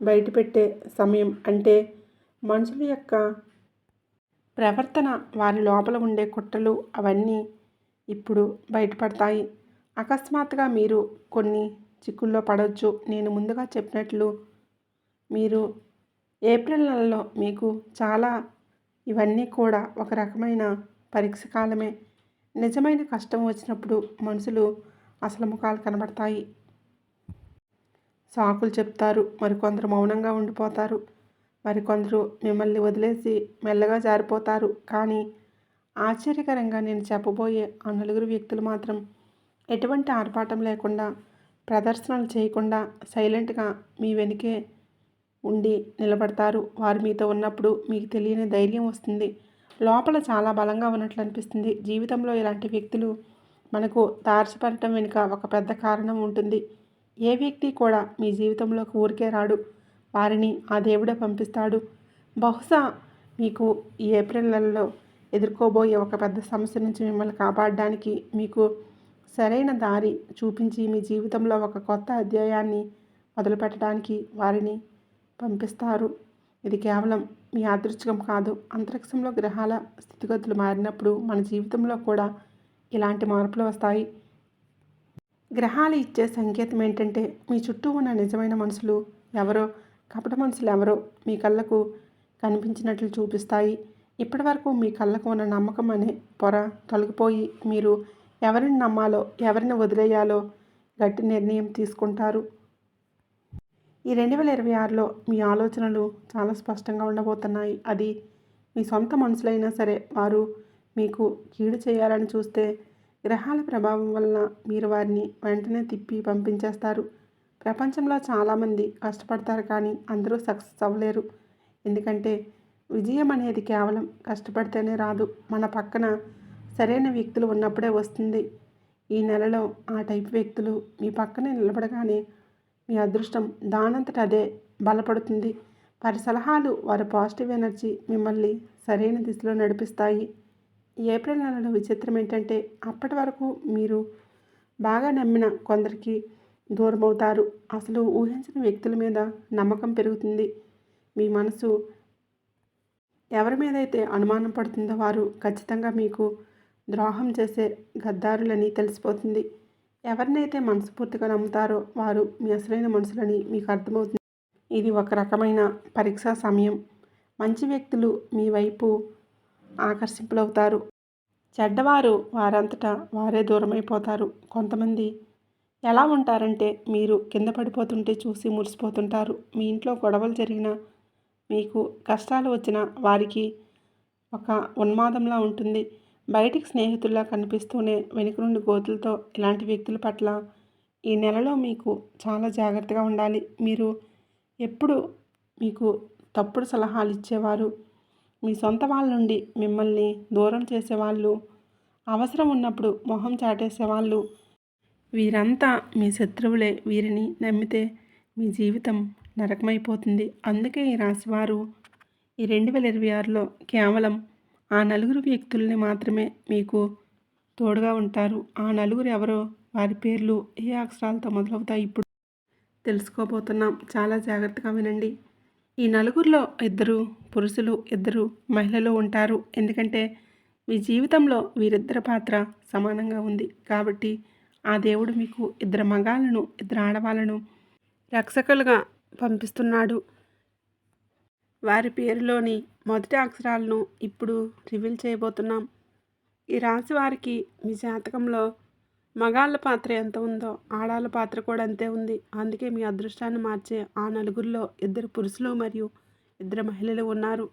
బయటపెట్టే సమయం. అంటే మనుషుల యొక్క ప్రవర్తన, వారి లోపల ఉండే కుట్రలు అవన్నీ ఇప్పుడు బయటపడతాయి. అకస్మాత్తుగా మీరు కొన్ని చిక్కుల్లో పడవచ్చు. నేను ముందుగా చెప్పినట్లు మీరు ఏప్రిల్ నెలలో మీకు చాలా ఇవన్నీ కూడా ఒక రకమైన పరీక్ష కాలమే. నిజమైన కష్టం వచ్చినప్పుడు మనుషులు అసలు ముఖాలు కనబడతాయి. సాకులు చెప్తారు, మరికొందరు మౌనంగా ఉండిపోతారు, మరికొందరు మిమ్మల్ని వదిలేసి మెల్లగా జారిపోతారు. కానీ ఆశ్చర్యకరంగా నేను చెప్పబోయే ఆ నలుగురు వ్యక్తులు మాత్రం ఎటువంటి ఆర్భాటం లేకుండా, ప్రదర్శనలు చేయకుండా సైలెంట్గా మీ వెనుకే ఉండి నిలబడతారు. వారు మీతో ఉన్నప్పుడు మీకు తెలియని ధైర్యం వస్తుంది. లోపల చాలా బలంగా ఉన్నట్లు అనిపిస్తుంది. జీవితంలో ఇలాంటి వ్యక్తులు మనకు తారసపడటం వెనుక ఒక పెద్ద కారణం ఉంటుంది. ఏ వ్యక్తి కూడా మీ జీవితంలోకి ఊరికే రాడు. వారిని ఆ దేవుడే పంపిస్తాడు. బహుశా మీకు ఈ ఏప్రిల్ నెలలో ఎదుర్కోబోయే ఒక పెద్ద సమస్య నుంచి మిమ్మల్ని కాపాడడానికి, మీకు సరైన దారి చూపించి మీ జీవితంలో ఒక కొత్త అధ్యాయాన్ని మొదలుపెట్టడానికి వారిని పంపిస్తారు. ఇది కేవలం మీ అదృష్టం కాదు. అంతరిక్షంలో గ్రహాల స్థితిగతులు మారినప్పుడు మన జీవితంలో కూడా ఇలాంటి మార్పులు వస్తాయి. గ్రహాలు ఇచ్చే సంకేతం ఏంటంటే మీ చుట్టూ ఉన్న నిజమైన మనుషులు ఎవరో, కపట మనుషులు ఎవరో మీ కళ్ళకు కనిపించినట్లు చూపిస్తాయి. ఇప్పటి వరకు మీ కళ్ళకు ఉన్న నమ్మకం అనే పొర తొలగిపోయి మీరు ఎవరిని నమ్మాలో, ఎవరిని వదిలేయాలో గట్టి నిర్ణయం తీసుకుంటారు. ఈ 2026లో మీ ఆలోచనలు చాలా స్పష్టంగా ఉండబోతున్నాయి. అది మీ సొంత మనుషులైనా సరే వారు మీకు కీడు చేయాలని చూస్తే గ్రహాల ప్రభావం వలన మీరు వారిని వెంటనే తిప్పి పంపించేస్తారు. ప్రపంచంలో చాలామంది కష్టపడతారు, కానీ అందరూ సక్సెస్ అవ్వలేరు. ఎందుకంటే విజయం అనేది కేవలం కష్టపడితేనే రాదు, మన పక్కన సరైన వ్యక్తులు ఉన్నప్పుడే వస్తుంది. ఈ నెలలో ఆ టైప్ వ్యక్తులు మీ పక్కనే నిలబడగానే మీ అదృష్టం దానంతట అదే బలపడుతుంది. వారి సలహాలు, వారి పాజిటివ్ ఎనర్జీ మిమ్మల్ని సరైన దిశలో నడిపిస్తాయి. ఏప్రిల్ నెలలో విచిత్రం ఏంటంటే అప్పటి వరకు మీరు బాగా నమ్మిన కొందరికి దూరం అవుతారు. అసలు ఊహించిన వ్యక్తుల మీద నమ్మకం పెరుగుతుంది. మీ మనసు ఎవరి మీదైతే అనుమానం పడుతుందో వారు ఖచ్చితంగా మీకు ద్రోహం చేసే గద్దారులని తెలిసిపోతుంది. ఎవరినైతే మనస్ఫూర్తిగా నమ్ముతారో వారు మీ అసలైన మనుషులని మీకు అర్థమవుతుంది. ఇది ఒక రకమైన పరీక్షా సమయం. మంచి వ్యక్తులు మీ వైపు ఆకర్షింపులవుతారు. చెడ్డవారు వారంతటా వారే దూరమైపోతారు. కొంతమంది ఎలా ఉంటారంటే మీరు కింద పడిపోతుంటే చూసి మురిసిపోతుంటారు. మీ ఇంట్లో గొడవలు జరిగినా, మీకు కష్టాలు వచ్చినా వారికి ఒక ఉన్మాదంలా ఉంటుంది. బయటికి స్నేహితుల్లా కనిపిస్తూనే వెనుక నుండి గోతులతో ఇలాంటి వ్యక్తుల పట్ల ఈ నెలలో మీకు చాలా జాగ్రత్తగా ఉండాలి. మీరు ఎప్పుడు మీకు తప్పుడు సలహాలు ఇచ్చేవారు, మీ సొంత వాళ్ళ నుండి మిమ్మల్ని దూరం చేసేవాళ్ళు, అవసరం ఉన్నప్పుడు మొహం చాటేసేవాళ్ళు, వీరంతా మీ శత్రువులే. వీరిని నమ్మితే మీ జీవితం నరకమైపోతుంది. అందుకే ఈ రాశివారు ఈ 2026లో కేవలం ఆ నలుగురు వ్యక్తుల్ని మాత్రమే మీకు తోడుగా ఉంటారు. ఆ నలుగురు ఎవరో, వారి పేర్లు ఏ అక్షరాలతో మొదలవుతాయి ఇప్పుడు తెలుసుకోబోతున్నాం. చాలా జాగ్రత్తగా వినండి. ఈ నలుగురిలో 2 పురుషులు, 2 మహిళలు ఉంటారు. ఎందుకంటే మీ జీవితంలో వీరిద్దరి పాత్ర సమానంగా ఉంది. కాబట్టి ఆ దేవుడు మీకు ఇద్దరు మగాళ్ళను, ఇద్దరు ఆడవాళ్ళను రక్షకులుగా పంపిస్తున్నాడు. వారి పేరులోని మొదటి అక్షరాలను ఇప్పుడు రివీల్ చేయబోతున్నాం. ఈ రాశి వారికి మీ జాతకంలో మగాళ్ళ పాత్ర ఎంత ఉందో ఆడాళ్ళ పాత్ర కూడా అంతే ఉంది. అందుకే మీ అదృష్టాన్ని మార్చే ఆ నలుగురిలో ఇద్దరు పురుషులు మరియు ఇద్దరు మహిళలు ఉన్నారు.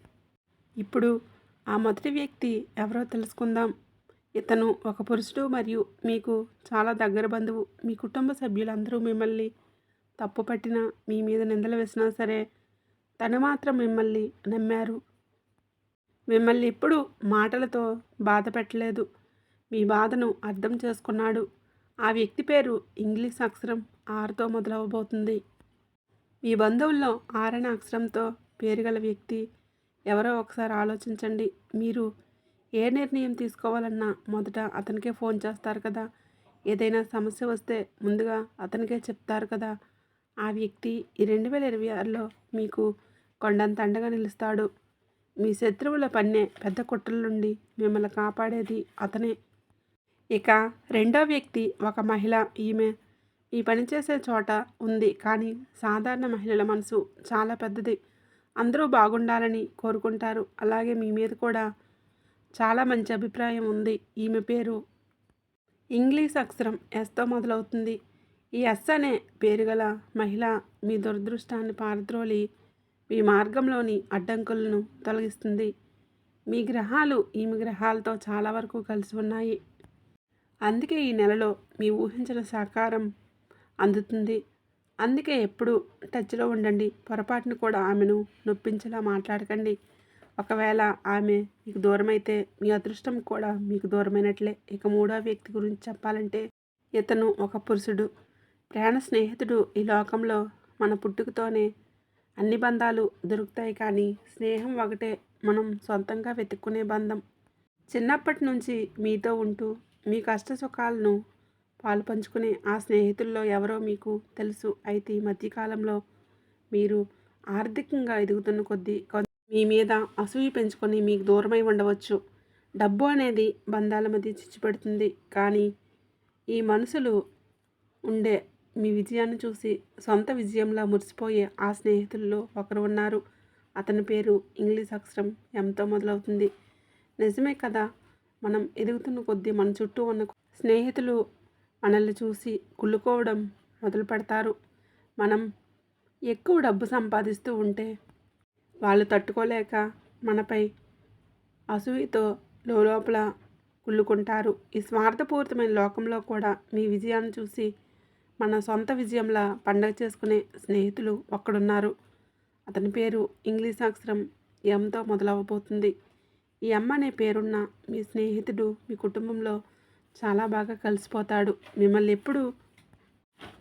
ఇప్పుడు ఆ మొదటి వ్యక్తి ఎవరో తెలుసుకుందాం. ఇతను ఒక పురుషుడు మరియు మీకు చాలా దగ్గర బంధువు. మీ కుటుంబ సభ్యులందరూ మిమ్మల్ని తప్పు పట్టినా, మీ మీద నిందలు వేసినా సరే తను మాత్రం మిమ్మల్ని నమ్మారు. మిమ్మల్ని ఎప్పుడు మాటలతో బాధ పెట్టలేదు. మీ బాధను అర్థం చేసుకున్నాడు. ఆ వ్యక్తి పేరు ఇంగ్లీష్ అక్షరం ఆర్తో మొదలవబోతుంది. మీ బంధువుల్లో ఆరని అక్షరంతో పేరు గల వ్యక్తి ఎవరో ఒకసారి ఆలోచించండి. మీరు ఏ నిర్ణయం తీసుకోవాలన్నా మొదట అతనికే ఫోన్ చేస్తారు కదా. ఏదైనా సమస్య వస్తే ముందుగా అతనికే చెప్తారు కదా. ఆ వ్యక్తి ఈ 2026లో మీకు కొండంత అండగా నిలుస్తాడు. మీ శత్రువుల పన్నే పెద్ద కుట్రల నుండి మిమ్మల్ని కాపాడేది అతనే. ఇక రెండో వ్యక్తి ఒక మహిళ. ఈమె ఈ పనిచేసే చోట ఉంది, కానీ సాధారణ మహిళల మనసు చాలా పెద్దది. అందరూ బాగుండాలని కోరుకుంటారు. అలాగే మీ మీద కూడా చాలా మంచి అభిప్రాయం ఉంది. ఈమె పేరు ఇంగ్లీష్ అక్షరం ఎస్తో మొదలవుతుంది. ఈ ఎస్ అనే పేరు గల మహిళ మీ దురదృష్టాన్ని పారద్రోలి మీ మార్గంలోని అడ్డంకులను తొలగిస్తుంది. మీ గ్రహాలు ఈమె గ్రహాలతో చాలా వరకు కలిసి ఉన్నాయి. అందుకే ఈ నెలలో మీ ఊహించిన సహకారం అందుతుంది. అందుకే ఎప్పుడు టచ్లో ఉండండి. పొరపాటును కూడా ఆమెను నొప్పించేలా మాట్లాడకండి. ఒకవేళ ఆమె మీకు దూరమైతే మీ అదృష్టం కూడా మీకు దూరమైనట్లే. ఇక మూడో వ్యక్తి గురించి చెప్పాలంటే ఇతను ఒక పురుషుడు, ప్రాణ స్నేహితుడు. ఈ లోకంలో మన పుట్టుకతోనే అన్ని బంధాలు దొరుకుతాయి, కానీ స్నేహం ఒకటే మనం సొంతంగా వెతుక్కునే బంధం. చిన్నప్పటి నుంచి మీతో ఉంటూ మీ కష్ట సుఖాలను పాలు పంచుకునే ఆ స్నేహితుల్లో ఎవరో మీకు తెలుసు. అయితే ఈ మధ్యకాలంలో మీరు ఆర్థికంగా ఎదుగుతున్న కొద్దీ మీ మీద అసూయ పెంచుకొని మీకు దూరమై ఉండవచ్చు. డబ్బు అనేది బంధాల మధ్య చిచ్చు పెడుతుంది, కానీ ఈ మనుషులు ఉండే మీ విజయాన్ని చూసి సొంత విజయంలా మురిసిపోయే ఆ స్నేహితుల్లో ఒకరు ఉన్నారు. అతని పేరు ఇంగ్లీష్ అక్షరం ఎంతో మొదలవుతుంది. నిజమే కదా, మనం ఎదుగుతున్న కొద్దీ మన చుట్టూ ఉన్న స్నేహితులు మనల్ని చూసి కుళ్ళుకోవడం మొదలు పెడతారు. మనం ఎక్కువ డబ్బు సంపాదిస్తూ ఉంటే వాళ్ళు తట్టుకోలేక మనపై అసూయతో లోపల కుళ్ళుకుంటారు. ఈ స్వార్థపూరితమైన లోకంలో కూడా మీ విజయాన్ని చూసి మన సొంత విజయంలా పండగ చేసుకునే స్నేహితులు ఒక్కడున్నారు. అతని పేరు ఇంగ్లీష్ అక్షరం ఎంతో మొదలవబోతుంది. ఈ అమ్మ అనే పేరున్న మీ స్నేహితుడు మీ కుటుంబంలో చాలా బాగా కలిసిపోతాడు. మిమ్మల్ని ఎప్పుడు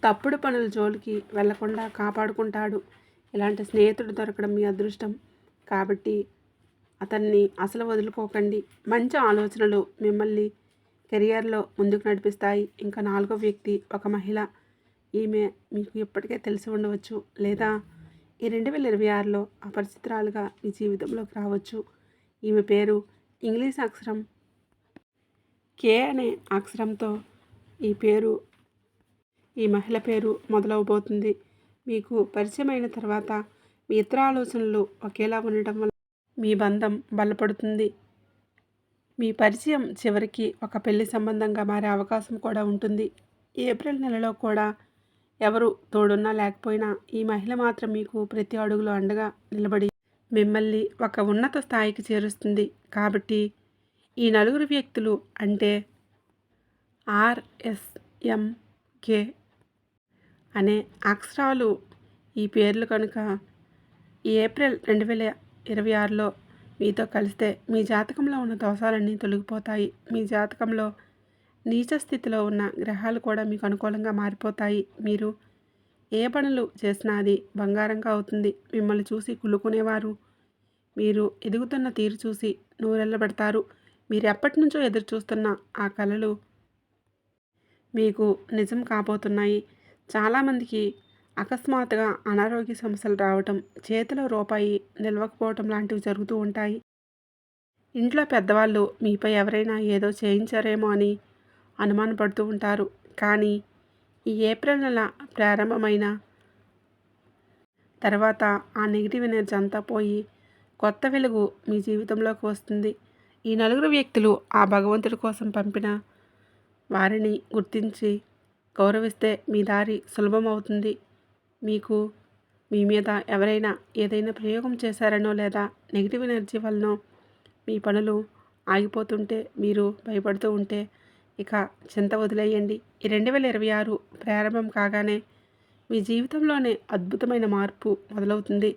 తప్పుడు పనుల జోలికి వెళ్లకుండా కాపాడుకుంటాడు. ఇలాంటి స్నేహితుడు దొరకడం మీ అదృష్టం. కాబట్టి అతన్ని అసలు వదులుకోకండి. మంచి ఆలోచనలు మిమ్మల్ని కెరియర్లో ముందుకు నడిపిస్తాయి. ఇంకా నాలుగో వ్యక్తి ఒక మహిళ. ఈమె మీకు ఇప్పటికే తెలిసి ఉండవచ్చు, లేదా ఈ 2026లో అపరిచితురాలుగా మీ జీవితంలోకి రావచ్చు. ఈమె పేరు ఇంగ్లీష్ అక్షరం కే అనే అక్షరంతో ఈ మహిళ పేరు మొదలవబోతుంది. మీకు పరిచయమైన తర్వాత మీ ఇతర ఆలోచనలు ఒకేలా ఉండటం వల్ల మీ బంధం బలపడుతుంది. మీ పరిచయం చివరికి ఒక పెళ్లి సంబంధంగా మారే అవకాశం కూడా ఉంటుంది. ఏప్రిల్ నెలలో కూడా ఎవరు తోడున్నా లేకపోయినా ఈ మహిళ మాత్రం మీకు ప్రతి అడుగులో అండగా నిలబడి మిమ్మల్ని ఒక ఉన్నత స్థాయికి చేరుస్తుంది. కాబట్టి ఈ నలుగురు వ్యక్తులు అంటే RSMK అనే అక్షరాలు ఈ పేర్లు కనుక ఈ ఏప్రిల్ 2026లో మీతో కలిస్తే మీ జాతకంలో ఉన్న దోషాలన్నీ తొలగిపోతాయి. మీ జాతకంలో నీచ స్థితిలో ఉన్న గ్రహాలు కూడా మీకు అనుకూలంగా మారిపోతాయి. మీరు ఏ పనులు చేసినా అది బంగారంగా అవుతుంది. మిమ్మల్ని చూసి కుళ్ళుకునేవారు మీరు ఎదుగుతున్న తీరు చూసి నూరెళ్ళబెడతారు. మీరు ఎప్పటి నుంచో ఎదురు చూస్తున్న ఆ కలలు మీకు నిజం కాబోతున్నాయి. చాలామందికి అకస్మాత్తుగా అనారోగ్య సమస్యలు రావటం, చేతిలో రూపాయి నిలవకపోవటం లాంటివి జరుగుతూ ఉంటాయి. ఇంట్లో పెద్దవాళ్ళు మీపై ఎవరైనా ఏదో చేయించారేమో అని అనుమానపడుతూ ఉంటారు. కానీ ఈ ఏప్రిల్ నెల ప్రారంభమైన తర్వాత ఆ నెగిటివ్ ఎనర్జీ అంతా పోయి కొత్త వెలుగు మీ జీవితంలోకి వస్తుంది. ఈ నలుగురు వ్యక్తులు ఆ భగవంతుడి కోసం పంపిన వారిని గుర్తించి గౌరవిస్తే మీ దారి సులభం అవుతుంది. మీకు మీ మీద ఎవరైనా ఏదైనా ప్రయోగం చేశారనో లేదా నెగిటివ్ ఎనర్జీ వలనో మీ పనులు ఆగిపోతుంటే, మీరు భయపడుతూ ఉంటే ఇక చింత వదిలేయండి. ఈ 2026 ప్రారంభం కాగానే మీ జీవితంలోనే అద్భుతమైన మార్పు మొదలవుతుంది.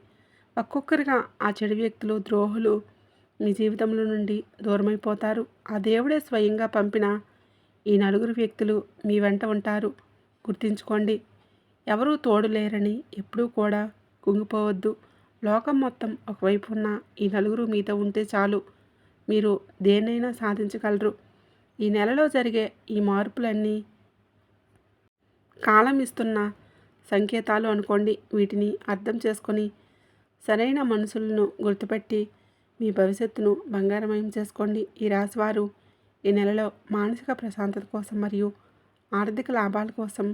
ఒక్కొక్కరిగా ఆ చెడు వ్యక్తులు, ద్రోహులు మీ జీవితంలో నుండి దూరమైపోతారు. ఆ దేవుడే స్వయంగా పంపిన ఈ నలుగురు వ్యక్తులు మీ వెంట ఉంటారు. గుర్తుంచుకోండి, ఎవరూ తోడు లేరని ఎప్పుడూ కూడా కుంగిపోవద్దు. లోకం మొత్తం ఒకవైపు ఉన్న ఈ నలుగురు మీతో ఉంటే చాలు, మీరు దేన్నైనా సాధించగలరు. ఈ నెలలో జరిగే ఈ మార్పులన్నీ కాలం ఇస్తున్న సంకేతాలు అనుకోండి. వీటిని అర్థం చేసుకొని సరైన మనుషులను గుర్తుపెట్టి మీ భవిష్యత్తును బంగారమయం చేసుకోండి. ఈ రాశివారు ఈ నెలలో మానసిక ప్రశాంతత కోసం మరియు ఆర్థిక లాభాల కోసం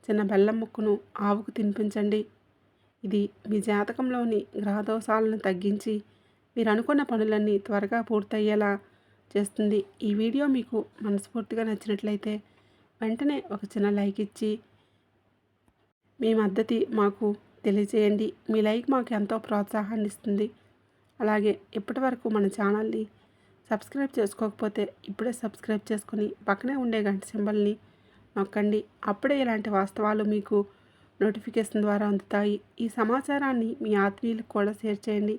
చిన్న బెల్లం ముక్కను ఆవుకు తినిపించండి. ఇది మీ జాతకంలోని గ్రహదోషాలను తగ్గించి మీరు అనుకున్న పనులన్నీ త్వరగా పూర్తయ్యేలా చేస్తుంది. ఈ వీడియో మీకు మనస్ఫూర్తిగా నచ్చినట్లయితే వెంటనే ఒక చిన్న లైక్ ఇచ్చి మీ మద్దతు మాకు తెలియజేయండి. మీ లైక్ మాకు ఎంతో ప్రోత్సాహాన్ని ఇస్తుంది. అలాగే ఇప్పటివరకు మన ఛానల్ని సబ్స్క్రైబ్ చేసుకోకపోతే ఇప్పుడే సబ్స్క్రైబ్ చేసుకొని పక్కనే ఉండే గంట సింబల్ని నొక్కండి. అప్పుడే ఇలాంటి వాస్తవాలు మీకు నోటిఫికేషన్ ద్వారా అందుతాయి. ఈ సమాచారాన్ని మీ ఆత్మీయులకు కూడా షేర్ చేయండి.